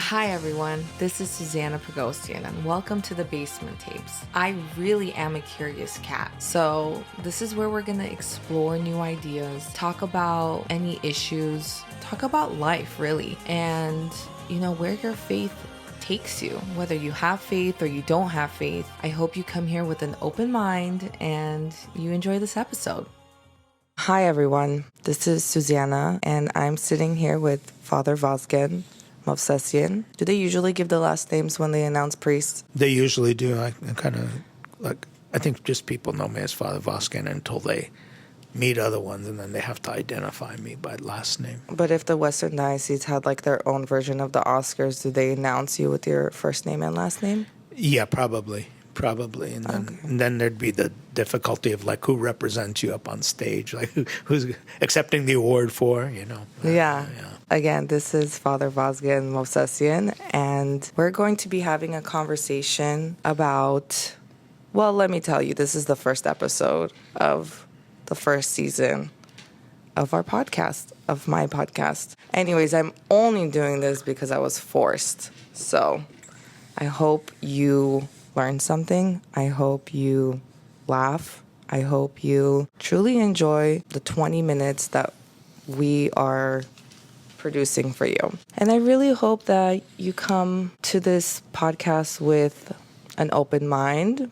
Hi everyone, this is Sousanna Pogosyan and welcome to the Basement Tapes. I really am a curious cat, so this is where we're going to explore new ideas, talk about any issues, talk about life really, and where your faith takes you, whether you have faith or you don't have faith. I hope you come here with an open mind and you enjoy this episode. Hi everyone, this is Sousanna and I'm sitting here with Father Vazken, Movsesian. Do they usually give the last names when they announce priests? They usually do. I think just people know me as Father Vazken until they meet other ones, and then they have to identify me by last name. But if the Western Diocese had their own version of the Oscars, do they announce you with your first name and last name? Yeah, probably. And then there'd be the difficulty of who represents you up on stage, who's accepting the award for, Yeah. Again, this is Father Vazken Movsesian, and we're going to be having a conversation about, well, let me tell you, this is the first episode of the first season of our podcast, of my podcast. Anyways, I'm only doing this because I was forced. So I hope you learn something. I hope you laugh. I hope you truly enjoy the 20 minutes that we are producing for you. And I really hope that you come to this podcast with an open mind,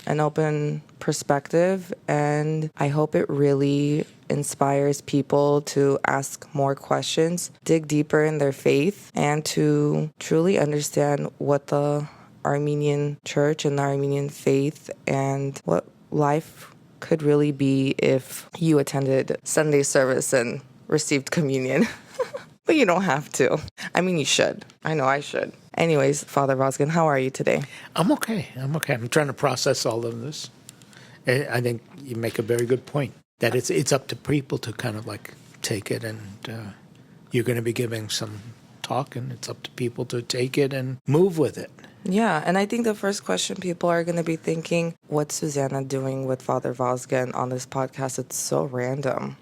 an open perspective, and I hope it really inspires people to ask more questions, dig deeper in their faith, and to truly understand what the Armenian church and the Armenian faith and what life could really be if you attended Sunday service and received communion. But you don't have to. I mean, you should. I know I should. Anyways, Father Vazken, how are you today? I'm okay. I'm trying to process all of this. I think you make a very good point that it's up to people to kind of take it, and you're going to be giving some talk, and it's up to people to take it and move with it. Yeah, and I think the first question people are going to be thinking, what's Sousanna doing with Father Vazken on this podcast? It's so random.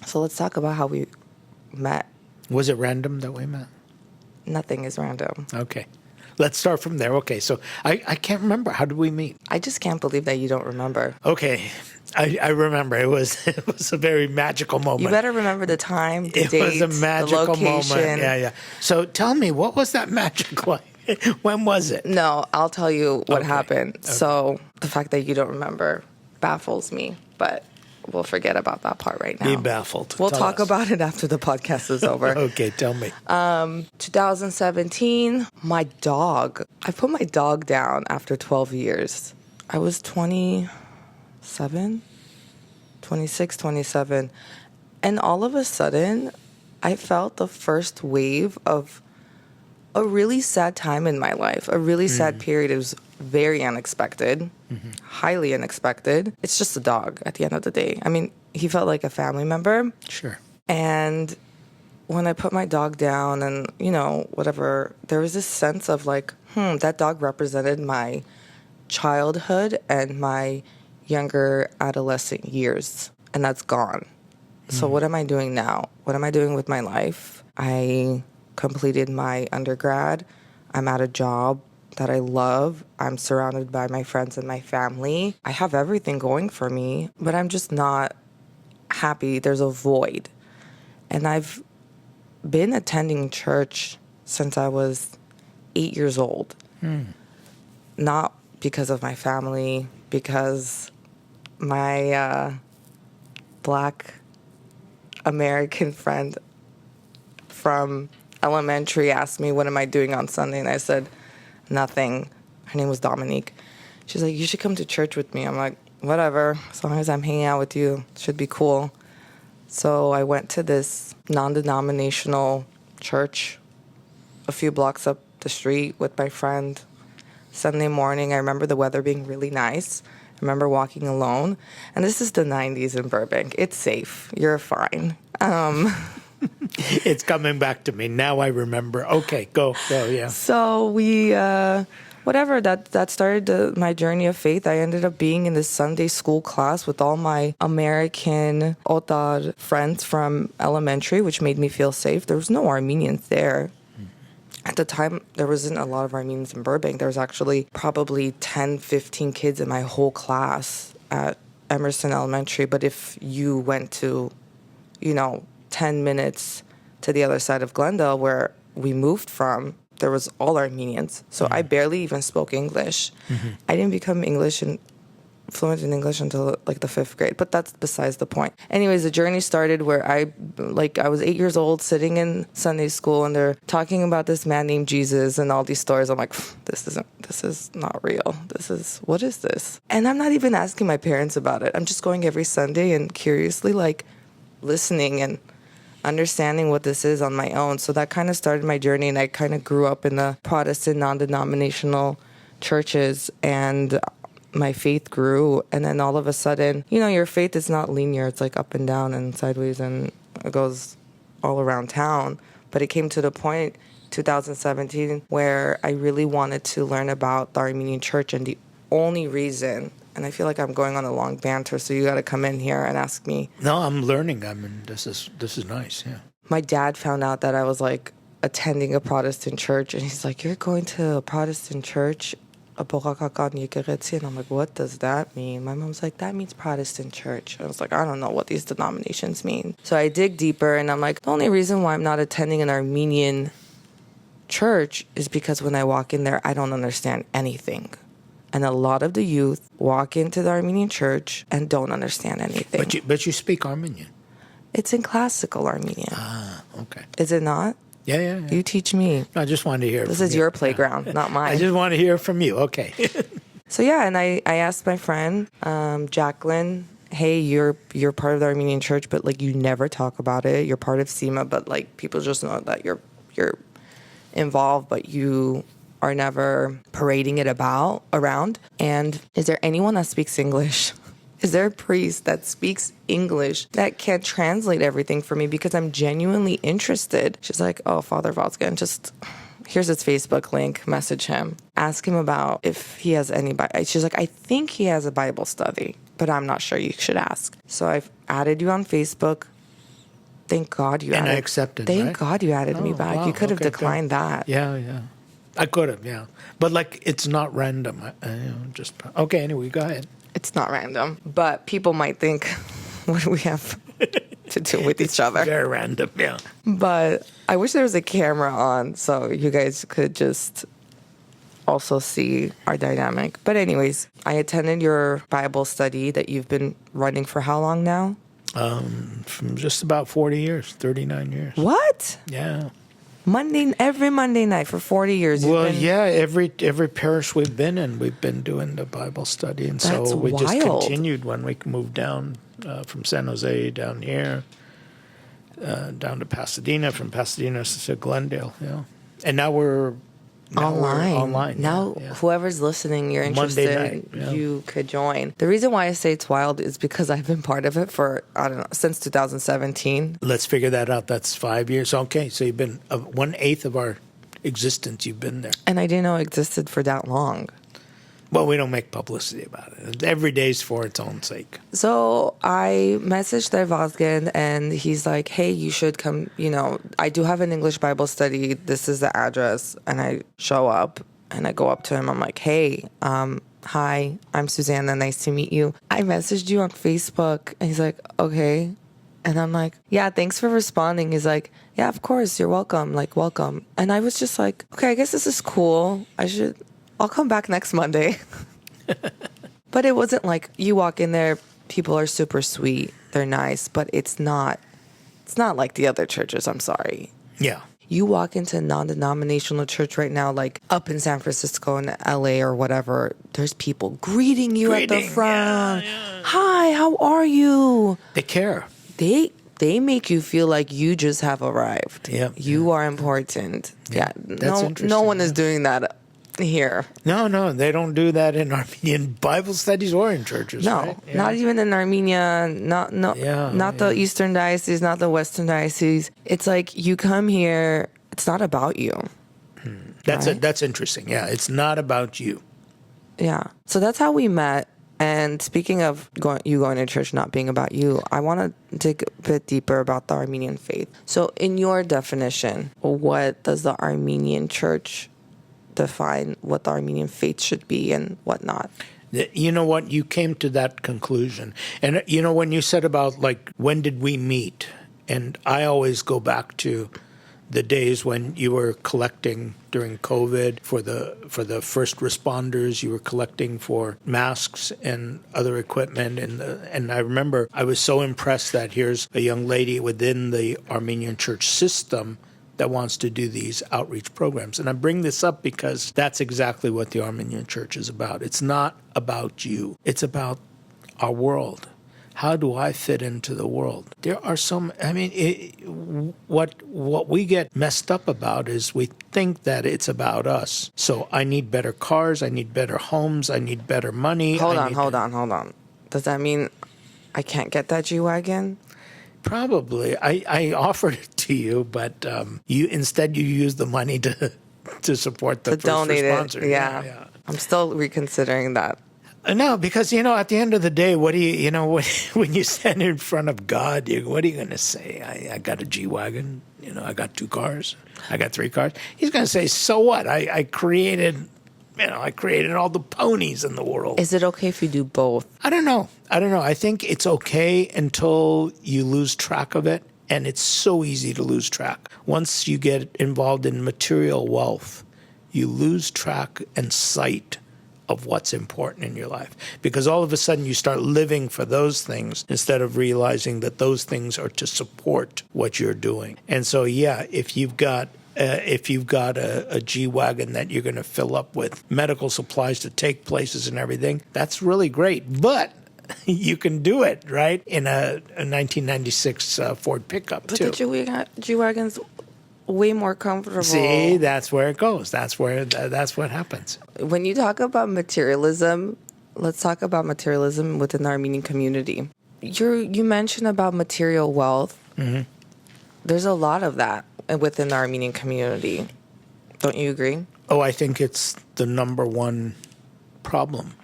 So let's talk about how we met. Was it random that we met? Nothing is random. Okay. Let's start from there. Okay, so I can't remember. How did we meet? I just can't believe that you don't remember. Okay, I remember. It was a very magical moment. You better remember the time, the date, it was a magical the location. moment. Yeah. So tell me, what was that magic like? When was it? No, I'll tell you what happened. Okay. So the fact that you don't remember baffles me, but we'll forget about that part right now. Be baffled. We'll talk about it after the podcast is over. Okay, tell me. 2017, my dog. I put my dog down after 12 years. I was 27. And all of a sudden, I felt the first wave of a really sad time in my life, a really sad period. It was very unexpected, highly unexpected. It's just a dog at the end of the day. I mean, he felt like a family member. Sure. And when I put my dog down and, whatever, there was this sense of that dog represented my childhood and my younger adolescent years. And that's gone. So what am I doing now? What am I doing with my life? I completed my undergrad. I'm at a job that I love. I'm surrounded by my friends and my family. I have everything going for me, but I'm just not happy. There's a void. And I've been attending church since I was 8 years old. Not because of my family, because my Black American friend from elementary asked me, what am I doing on Sunday? And I said, nothing. Her name was Dominique. She's like, you should come to church with me. I'm like, whatever. As long as I'm hanging out with you, it should be cool. So I went to this non-denominational church a few blocks up the street with my friend. Sunday morning, I remember the weather being really nice. I remember walking alone. And this is the 90s in Burbank. It's safe. You're fine. It's coming back to me. Now I remember. Okay, go, yeah. So we, that started my journey of faith. I ended up being in this Sunday school class with all my American Otar friends from elementary, which made me feel safe. There was no Armenians there. At the time, there wasn't a lot of Armenians in Burbank. There was actually probably 10, 15 kids in my whole class at Emerson Elementary. But if you went to, 10 minutes to the other side of Glendale, where we moved from, there was all Armenians. So I barely even spoke English. I didn't become fluent in English until like the 5th grade, but that's besides the point. Anyways, the journey started where I was 8 years old sitting in Sunday school, and they're talking about this man named Jesus and all these stories. I'm like, this is not real. What is this? And I'm not even asking my parents about it. I'm just going every Sunday and curiously like listening and understanding what this is on my own. So that kind of started my journey, and I kind of grew up in the Protestant non-denominational churches, and my faith grew. And then all of a sudden, your faith is not linear. It's like up and down and sideways, and it goes all around town. But it came to the point, 2017, where I really wanted to learn about the Armenian church. And the only reason, and I feel like I'm going on a long banter, so you got to come in here and ask me. No, I'm learning. This is nice, yeah. My dad found out that I was like attending a Protestant church, and he's like, "You're going to a Protestant church?" And I'm like, what does that mean? My mom's like, that means Protestant church. I was like, I don't know what these denominations mean. So I dig deeper, and I'm like, the only reason why I'm not attending an Armenian church is because when I walk in there, I don't understand anything. And a lot of the youth walk into the Armenian church and don't understand anything. But you speak Armenian. It's in classical Armenian. Ah, okay. Is it not? Yeah. You teach me. No, I just wanted to hear. This is your playground, not mine. I just want to hear from you. Okay. So yeah, and I asked my friend Jacqueline, hey, you're part of the Armenian church, but like you never talk about it. You're part of SEMA, but like people just know that you're involved, but you are never parading it around. And is there anyone that speaks English? Is there a priest that speaks English that can translate everything for me, because I'm genuinely interested? She's like, oh, Father Vazken, just here's his Facebook link, message him, ask him about if he has any She's like, I think he has a Bible study, but I'm not sure. You should ask. So I've added you on Facebook. Thank God you added. And I accepted. Thank God you added me back. Wow, You could have declined that. Yeah. I could have, yeah. But like, it's not random. Okay. Anyway, go ahead. It's not random, but people might think, what do we have to do with each other? Very random, yeah. But I wish there was a camera on so you guys could just also see our dynamic. But anyways, I attended your Bible study that you've been running for how long now? From just about 40 years, 39 years. What? Yeah. Every Monday night for 40 years. Well, yeah, every parish we've been in, we've been doing the Bible study. And That's so we wild. just continued when we moved down from San Jose down here, down to Pasadena, from Pasadena to Glendale, yeah. And now we're online. Now, yeah. Whoever's listening, you're interested, Monday night, yeah. You could join. The reason why I say it's wild is because I've been part of it for, I don't know, since 2017. Let's figure that out. That's 5 years. Okay, so you've been 1/8 of our existence. You've been there. And I didn't know it existed for that long. Well, we don't make publicity about it. Every day's for its own sake. So I messaged their Vazken, and he's like, hey, you should come. I do have an English Bible study. This is the address. And I show up, and I go up to him. I'm like, hey, hi, I'm Sousanna. Nice to meet you. I messaged you on Facebook. And he's like, okay. And I'm like, yeah, thanks for responding. He's like, yeah, of course. You're welcome. Like, welcome. And I was just like, okay, I guess this is cool. I'll come back next Monday. But it wasn't like you walk in there, people are super sweet, they're nice, but it's not like the other churches, I'm sorry. Yeah. You walk into a non-denominational church right now, like up in San Francisco and LA or whatever, there's people greeting you at the front. Yeah. Hi, how are you? They care. They make you feel like you just have arrived. Yeah. You are important. Yeah. That's interesting. No one is doing that here. No, they don't do that in Armenian Bible studies or in churches. No, right? Yeah. not even in Armenia. Not the Eastern Diocese, not the Western Diocese. It's like you come here. It's not about you. That's interesting. Yeah, it's not about you. Yeah. So that's how we met. And speaking of going to church not being about you, I want to dig a bit deeper about the Armenian faith. So in your definition, what does the Armenian church define what the Armenian faith should be and whatnot? You know what? You came to that conclusion. And, when you said about, like, when did we meet? And I always go back to the days when you were collecting during COVID for the first responders. You were collecting for masks and other equipment. And I remember I was so impressed that here's a young lady within the Armenian church system that wants to do these outreach programs. And I bring this up because that's exactly what the Armenian church is about. It's not about you. It's about our world. How do I fit into the world? There are some, what we get messed up about is we think that it's about us. So I need better cars, I need better homes, I need better money. Hold on. Does that mean I can't get that G-Wagon? Probably. I offered it to you, but you use the money to support the first donate responders. It. Yeah. I'm still reconsidering that. No, because, at the end of the day, what do you, when you stand in front of God, what are you going to say? I got a G-Wagon, I got 2 cars, I got 3 cars. He's going to say, so what? I created all the ponies in the world. Is it okay if you do both? I don't know. I think it's okay until you lose track of it, and it's so easy to lose track. Once you get involved in material wealth, you lose track and sight of what's important in your life, because all of a sudden you start living for those things instead of realizing that those things are to support what you're doing. And so, if you've got a G-Wagon that you're going to fill up with medical supplies to take places and everything, that's really great. But you can do it, right, in a 1996 Ford pickup, too. But the G-Wagon's way more comfortable. See, that's where it goes. That's what happens. When you talk about materialism, let's talk about materialism within the Armenian community. You mentioned about material wealth. Mm-hmm. There's a lot of that within the Armenian community. Don't you agree? Oh, I think it's the number one problem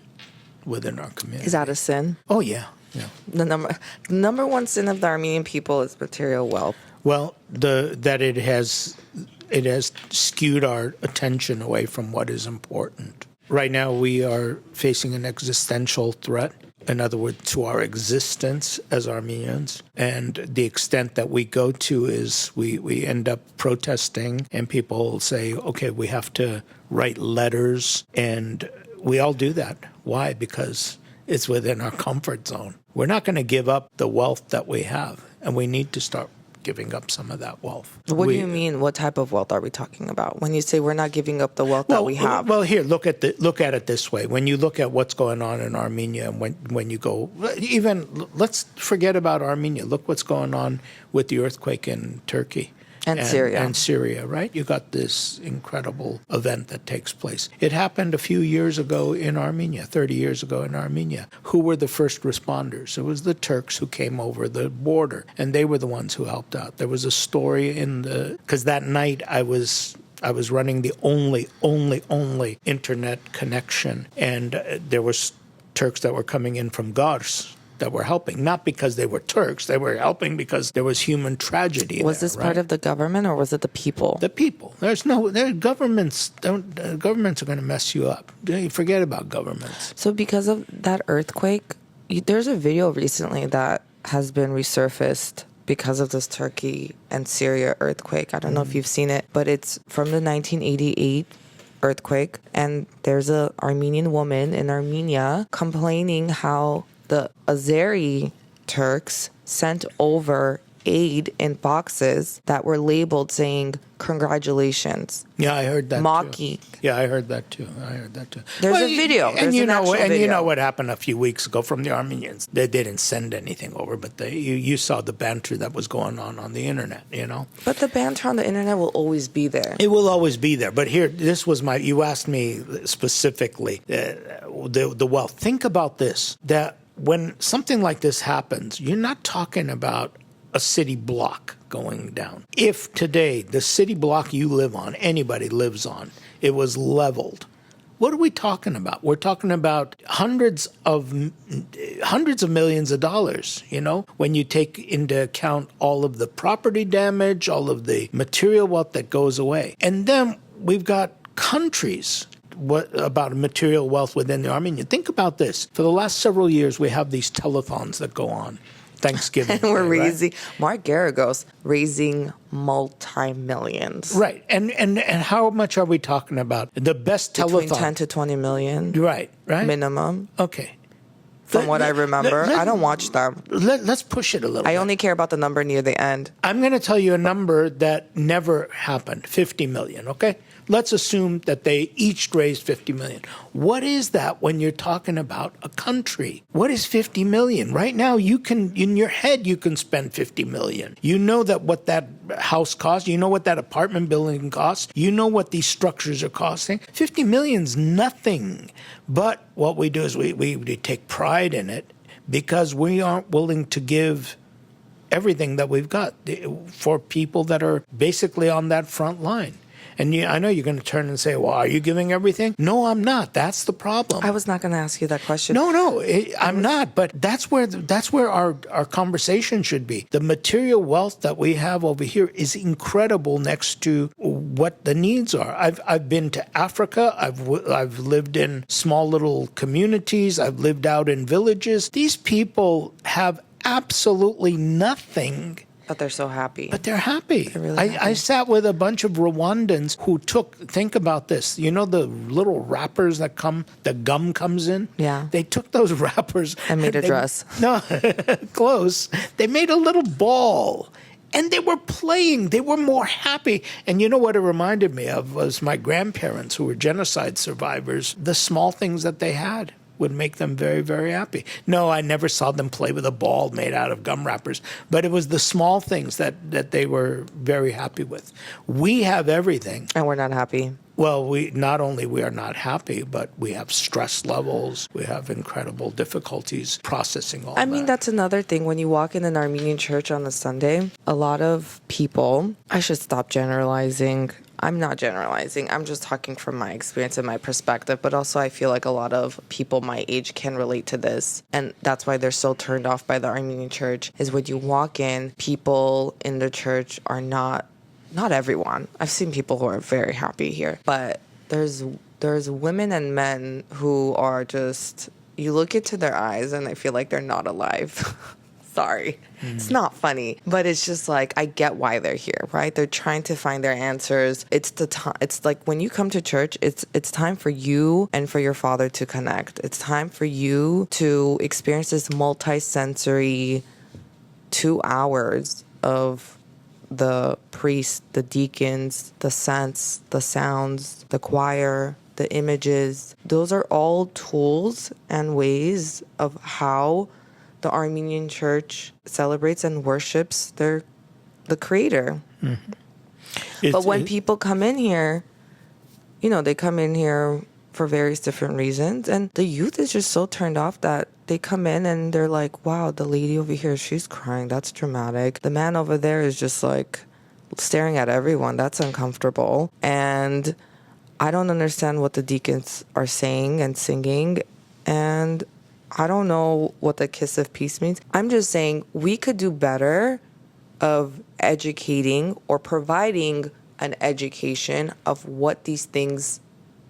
within our community. Is that a sin? Oh, yeah. The number one sin of the Armenian people is material wealth. Well, it has skewed our attention away from what is important. Right now, we are facing an existential threat, in other words, to our existence as Armenians. And the extent that we go to is we end up protesting, and people say, okay, we have to write letters, and we all do that. Why? Because it's within our comfort zone. We're not going to give up the wealth that we have, and we need to start giving up some of that wealth. What do you mean? What type of wealth are we talking about when you say we're not giving up the wealth that we have? Well, here, look at it this way. When you look at what's going on in Armenia, and when you go, even let's forget about Armenia. Look what's going on with the earthquake in Turkey. And Syria, right? You got this incredible event that takes place. It happened a few years ago in Armenia, 30 years ago in Armenia. Who were the first responders? It was the Turks who came over the border, and they were the ones who helped out. There was a story because that night I was running the only internet connection, and there was Turks that were coming in from Gars that were helping, not because they were Turks. They were helping because there was human tragedy. Was this part of the government, or was it the people? The people. Governments are going to mess you up. Forget about governments. So because of that earthquake, there's a video recently that has been resurfaced because of this Turkey and Syria earthquake. I don't know if you've seen it, but it's from the 1988 earthquake, and there's an Armenian woman in Armenia complaining how the Azeri Turks sent over aid in boxes that were labeled saying, "Congratulations." Yeah, I heard that Mocking. too. Yeah, I heard that too. There's a video. And you know what happened a few weeks ago from the Armenians. They didn't send anything over, but you saw the banter that was going on the internet, But the banter on the internet will always be there. It will always be there. But here, you asked me specifically, the wealth. Think about this, that when something like this happens, you're not talking about a city block going down. If today the city block you live on, anybody lives on, it was leveled, what are we talking about? We're talking about hundreds of millions of dollars, when you take into account all of the property damage, all of the material wealth that goes away. And then we've got countries about material wealth within the Armenian. Think about this. For the last several years, we have these telethons that go on. Thanksgiving. And we're Day, raising, Mark Garagos raising multi-millions. Right. And how much are we talking about? The best telethon. Between 10 to 20 million. Right. Minimum. Okay. From what I remember. I don't watch them. Let's push it a little bit. I only care about the number near the end. I'm going to tell you a number that never happened, 50 million, okay? Let's assume that they each raised 50 million. What is that when you're talking about a country? What is 50 million? Right now, you can, in your head, you can spend 50 million. You know that what that house costs. You know what that apartment building costs. You know what these structures are costing. 50 million's nothing. But what we do is we take pride in it because we aren't willing to give everything that we've got for people that are basically on that front line. And I know you're going to turn and say, well, are you giving everything? No, I'm not. That's the problem. I was not going to ask you that question. No, I'm not. But that's where our conversation should be. The material wealth that we have over here is incredible next to what the needs are. I've been to Africa. I've lived in small little communities. I've lived out in villages. These people have absolutely nothing. But they're so happy. But they're happy. They're really happy. I sat with a bunch of Rwandans who think about this, the little wrappers that the gum comes in? Yeah. They took those wrappers. And made a dress. No, close. They made a little ball. And they were playing. They were more happy. And you know what it reminded me of was my grandparents who were genocide survivors, the small things that they had would make them very, very happy. No, I never saw them play with a ball made out of gum wrappers, but it was the small things that they were very happy with. We have everything. And we're not happy. Well, we are not happy, but we have stress levels. We have incredible difficulties processing all that. I mean, that's another thing. When you walk in an Armenian church on a Sunday, a lot of people, I should stop generalizing. I'm not generalizing. I'm just talking from my experience and my perspective. But also, I feel like a lot of people my age can relate to this. And that's why they're so turned off by the Armenian church, is when you walk in, people in the church are not everyone. I've seen people who are very happy here. But there's women and men who are just, you look into their eyes and I feel like they're not alive. Sorry. It's not funny, but it's just like, I get why they're here, right? They're trying to find their answers. It's like when you come to church, it's time for you and for your Father to connect. It's time for you to experience this multi-sensory 2 hours of the priest, the deacons, the scents, the sounds, the choir, the images. Those are all tools and ways of how the Armenian church celebrates and worships the Creator. Mm-hmm. But when people come in here, they come in here for various different reasons, and the youth is just so turned off that they come in and they're like, wow, the lady over here, she's crying. That's dramatic. The man over there is just like staring at everyone. That's uncomfortable. And I don't understand what the deacons are saying and singing. And I don't know what the kiss of peace means. I'm just saying we could do better of educating or providing an education of what these things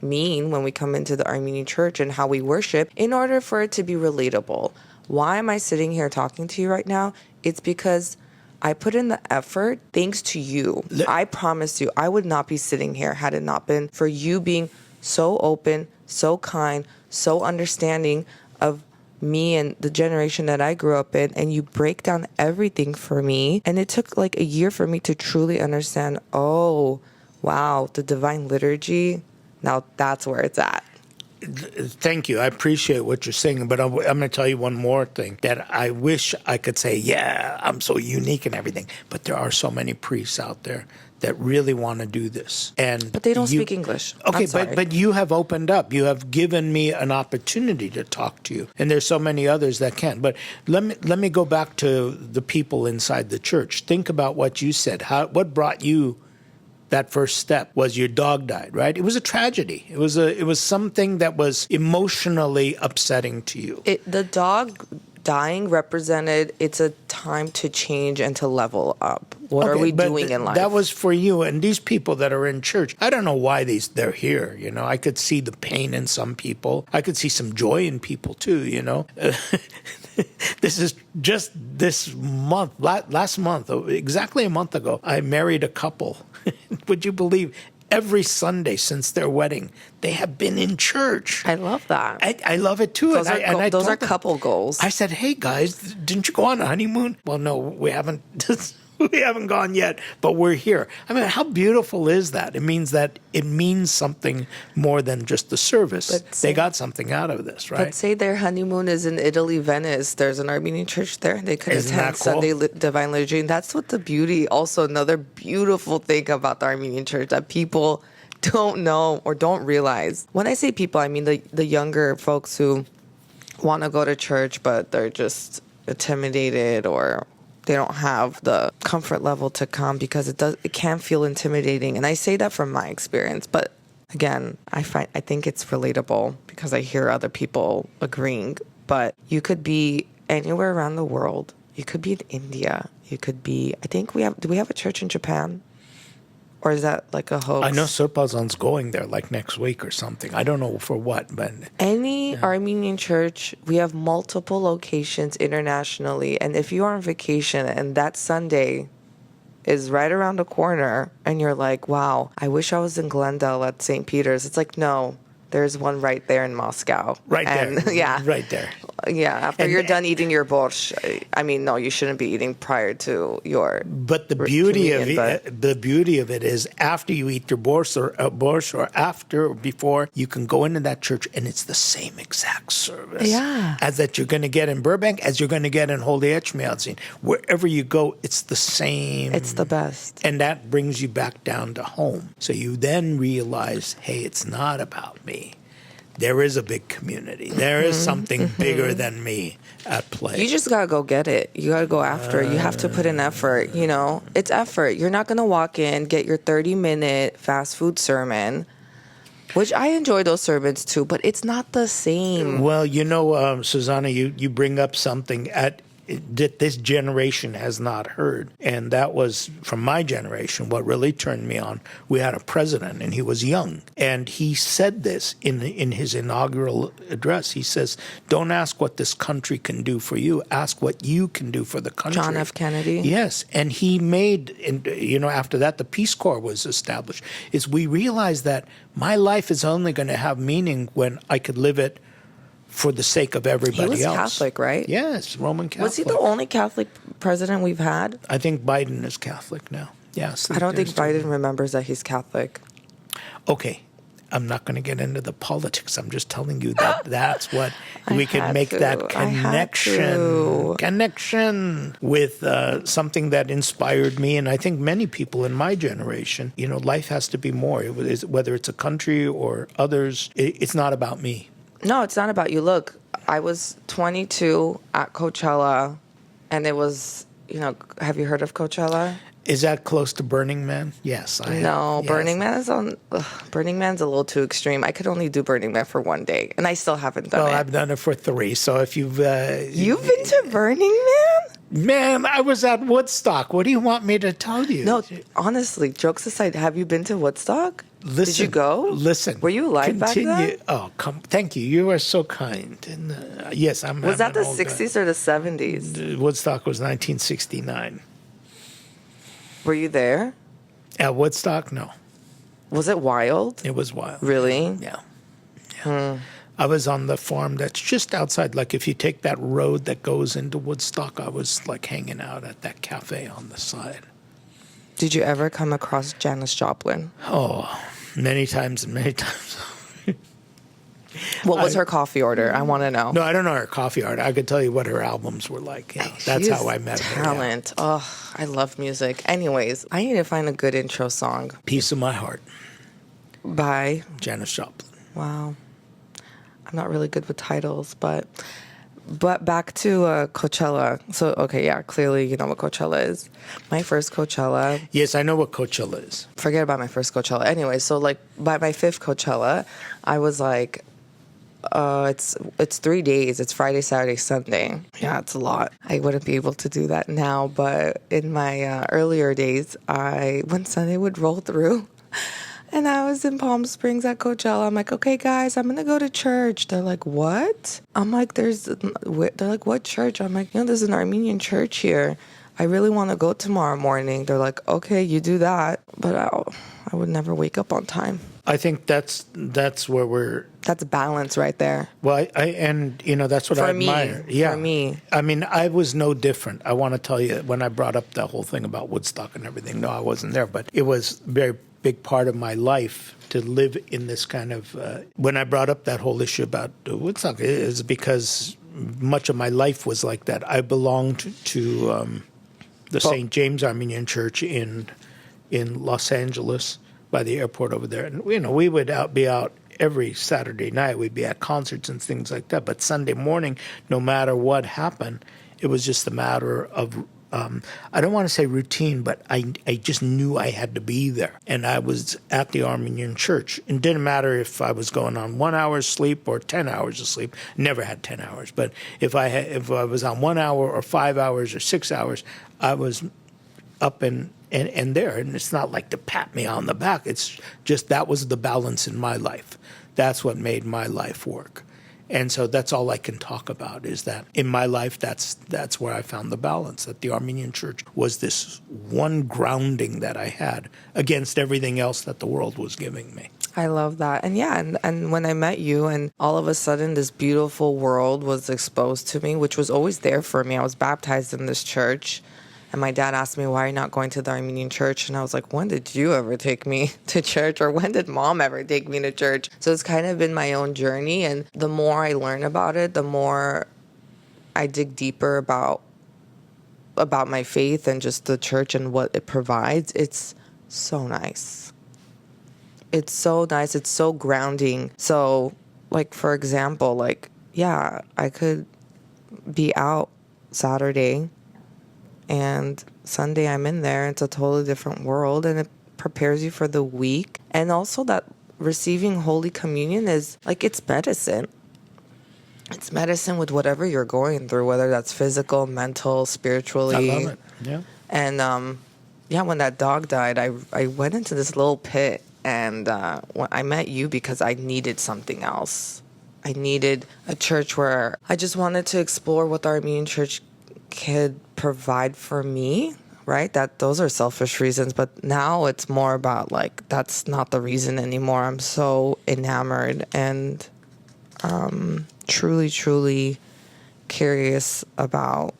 mean when we come into the Armenian church and how we worship in order for it to be relatable. Why am I sitting here talking to you right now? It's because I put in the effort thanks to you. I promise you, I would not be sitting here had it not been for you being so open, so kind, so understanding of me and the generation that I grew up in, and you break down everything for me. And it took like a year for me to truly understand, oh, wow, the divine liturgy, now that's where it's at. Thank you. I appreciate what you're saying, but I'm going to tell you one more thing that I wish I could say, yeah, I'm so unique and everything, but there are so many priests out there that really want to do this. But they don't speak English. Okay, but you have opened up. You have given me an opportunity to talk to you, and there's so many others that can't. But let me go back to the people inside the church. Think about what you said. What brought you that first step was your dog died, right? It was a tragedy. It was something that was emotionally upsetting to you. The dog dying represented it's a time to change and to level up. What are we doing in life? That was for you. And these people that are in church, I don't know why they're here. I could see the pain in some people. I could see some joy in people too, This is just this month, last month, exactly a month ago, I married a couple. Would you believe every Sunday since their wedding, they have been in church. I love that. I love it too. Those are couple goals. I said, hey guys, didn't you go on a honeymoon? Well, no, we haven't. We haven't gone yet, but we're here. I mean, how beautiful is that? It means something more than just the service. They got something out of this, right? But say their honeymoon is in Italy, Venice. There's an Armenian church there. They could attend cool? Sunday Divine Liturgy. And that's what the beauty, also another beautiful thing about the Armenian church that people don't know or don't realize. When I say people, I mean the younger folks who want to go to church, but they're just intimidated or they don't have the comfort level to come because it can feel intimidating. And I say that from my experience. But again, I think it's relatable because I hear other people agreeing. But you could be anywhere around the world. You could be in India. You could be, do we have a church in Japan? Or is that like a hoax? I know Surpazan's going there like next week or something. I don't know for what, but any Armenian church, we have multiple locations internationally. And if you are on vacation and that Sunday is right around the corner and you're like, wow, I wish I was in Glendale at St. Peter's. It's like, no, there's one right there in Moscow. Right there. Yeah. Right there. Yeah, after you're done eating your borscht. I mean, no, you shouldn't be eating prior to your. But the beauty of it is after you eat your borscht or after or before, you can go into that church and it's the same exact service. Yeah. As that you're going to get in Burbank, as you're going to get in Holy Etchmiadzin. Wherever you go, it's the same. It's the best. And that brings you back down to home. So you then realize, hey, it's not about me. There is a big community. There is something bigger than me at play. You just got to go get it. You got to go after it. You have to put in effort, It's effort. You're not going to walk in, get your 30-minute fast food sermon, which I enjoy those sermons too, but it's not the same. Well, Sousanna, you bring up something that this generation has not heard. And that was, from my generation, what really turned me on. We had a president, and he was young. And he said this in his inaugural address. He says, don't ask what this country can do for you. Ask what you can do for the country. John F. Kennedy? Yes. And he made, after that, the Peace Corps was established. We realized that my life is only going to have meaning when I could live it for the sake of everybody else. He was Catholic, right? Yes, Roman Catholic. Was he the only Catholic president we've had? I think Biden is Catholic now. Yes. I don't think Biden remembers that he's Catholic. Okay. I'm not going to get into the politics. I'm just telling you that that's what we can make that connection with something that inspired me. And I think many people in my generation, life has to be more. Whether it's a country or others, it's not about me. No, it's not about you. Look, I was 22 at Coachella, and it was, have you heard of Coachella? Is that close to Burning Man? Yes, I have. No, yes. Burning Man is Burning Man's a little too extreme. I could only do Burning Man for one day, and I still haven't done it. Well, I've done it for 3, so if you've... You've been to Burning Man? Man, I was at Woodstock. What do you want me to tell you? No, honestly, jokes aside, have you been to Woodstock? Listen, did you go? Listen. Were you alive back then? Oh, thank you. You are so kind. And yes, I'm. Was that the 60s or the 70s? Woodstock was 1969. Were you there? At Woodstock, no. Was it wild? It was wild. Really? Yeah. I was on the farm that's just outside. Like if you take that road that goes into Woodstock, I was like hanging out at that cafe on the side. Did you ever come across Janis Joplin? Oh, many times and many times. What was her coffee order? I want to know. No, I don't know her coffee order. I could tell you what her albums were like. That's how I met her. Talent. Yeah. Oh, I love music. Anyways, I need to find a good intro song. Piece of My Heart. By? Janis Joplin. Wow. I'm not really good with titles, but But back to Coachella. So, okay, yeah, clearly you know what Coachella is. My first Coachella, Yes, I know what Coachella is. forget about my first Coachella. Anyway, so like by my fifth Coachella, I was like, it's 3 days. It's Friday, Saturday, Sunday. Yeah, it's a lot. I wouldn't be able to do that now, but in my earlier days, when Sunday would roll through, and I was in Palm Springs at Coachella. I'm like, okay, guys, I'm gonna go to church. They're like, what? I'm like, they're like, what church? I'm like, there's an Armenian church here. I really want to go tomorrow morning. They're like, okay, you do that, but I would never wake up on time. I think that's where we're. That's balance right there. Well, that's what I admire. Yeah, for me. I mean, I was no different. I want to tell you, when I brought up the whole thing about Woodstock and everything, no, I wasn't there, but it was a very big part of my life to live in this kind of. When I brought up that whole issue about Woodstock, it is because much of my life was like that. I belonged to the St. James Armenian Church in Los Angeles by the airport over there, and we would be out every Saturday night. We'd be at concerts and things like that. But Sunday morning, no matter what happened, it was just a matter of I don't want to say routine, but I just knew I had to be there, and I was at the Armenian church. It didn't matter if I was going on 1 hour's sleep or 10 hours of sleep. Never had 10 hours, but if I was on 1 hour or 5 hours or 6 hours, I was up and there. And it's not like to pat me on the back. It's just that was the balance in my life. That's what made my life work. And so that's all I can talk about, is that in my life, that's where I found the balance, that the Armenian church was this one grounding that I had against everything else that the world was giving me. I love that. And yeah, and when I met you, and all of a sudden this beautiful world was exposed to me, which was always there for me. I was baptized in this church. And my dad asked me, why are you not going to the Armenian church? And I was like, when did you ever take me to church? Or when did mom ever take me to church? So it's kind of been my own journey. And the more I learn about it, the more I dig deeper about my faith and just the church and what it provides. It's so nice. It's so nice. It's so grounding. So, like, for example, like, yeah, I could be out Saturday, and Sunday I'm in there. It's a totally different world, and it prepares you for the week. And also that receiving Holy Communion is like, it's medicine. It's medicine with whatever you're going through, whether that's physical, mental, spiritually. I love it. Yeah. And when that dog died, I went into this little pit, and when I met you because I needed something else. I needed a church where I just wanted to explore what the Armenian church could provide for me, right? That those are selfish reasons, but now it's more about like, that's not the reason anymore. I'm so enamored and truly, truly curious about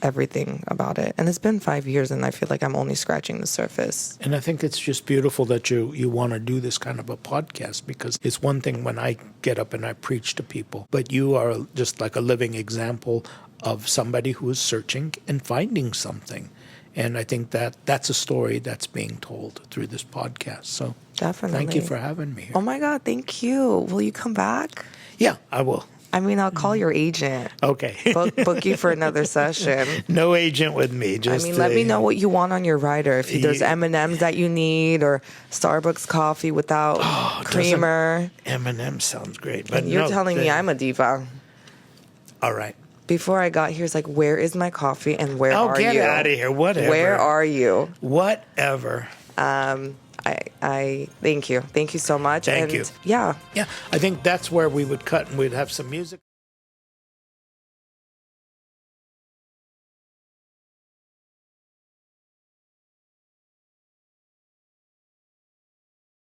everything about it. And it's been 5 years, and I feel like I'm only scratching the surface. And I think it's just beautiful that you want to do this kind of a podcast, because it's one thing when I get up and I preach to people, but you are just like a living example of somebody who is searching and finding something. And I think that's a story that's being told through this podcast. So Definitely. Thank you for having me here. Oh my God, thank you. Will you come back? Yeah, I will. I mean, I'll call your agent. Okay. Book you for another session. No agent with me. Just let me know what you want on your rider. If there's M&Ms that you need, or Starbucks coffee without creamer. M&M sounds great. But You're telling me I'm a diva. All right. Before I got here, it's like, where is my coffee and where are you? Oh, get out of here. Whatever. Where are you? Whatever. I thank you. Thank you so much. Thank you. Yeah. Yeah, I think that's where we would cut, and we'd have some music.